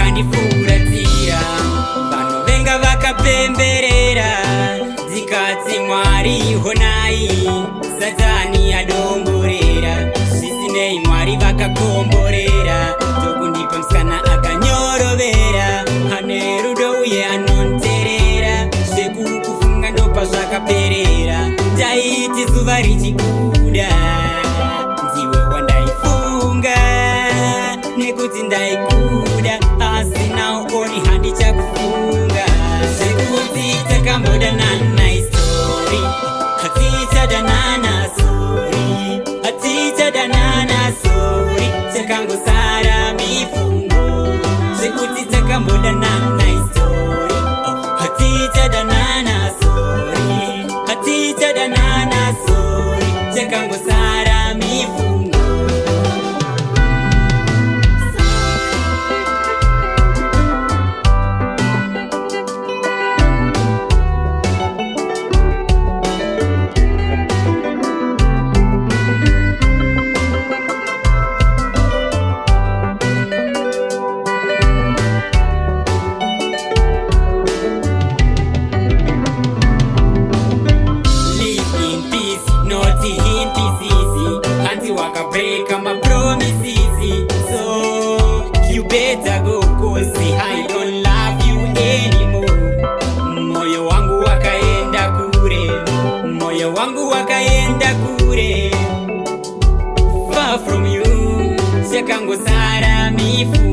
vakandifuratira, vanhu venga vakapemberera, dzikati Mwari honai, Satani adomborera, zvisinei Mwari vakakomborera, tokundipa musikana akanyorovera, ane rudo uye anonterera, zvekukufunga ndopa zvakaperera, ndaiti zuva richikuda, ndiwe wandaifunga nekuti ndaikuda, asi naukoni handichakufunga, zvekuti takambodanana istori, hatichadanana sori, hatichadanana sori, takangosara mifungo, zvekuti takambodanana istori, hatichadanana sori, hatichadanana sori, takangosara mifungo. Break my promises, so you better go, cause I don't love you anymore. Moyo wangu wakaenda kure, moyo wangu wakaenda kure, far from you, shakangosara mifungo.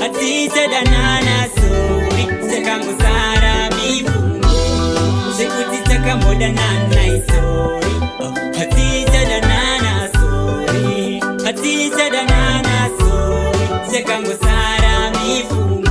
Hatichadanana sori, takangosara mifungo, zvekuti takambodanana isori, hatichadanana sori, hatichadanana sori, takangosara mifungo.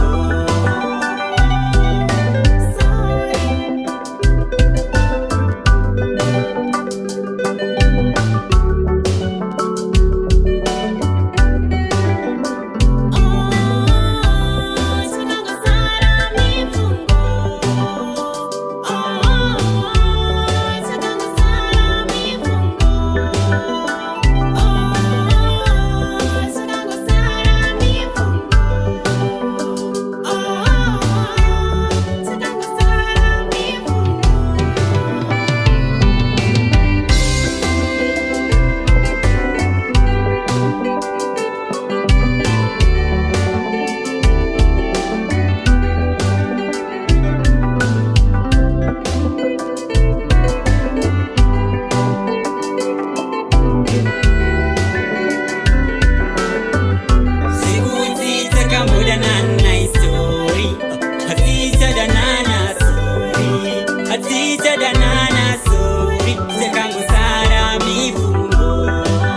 Hatichadanana sori, takangosara mifungo,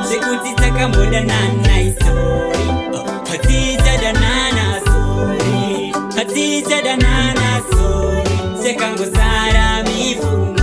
zvekuti takambodanana isori, hatichadanana sori, hatichadanana sori, takangosara mifungo.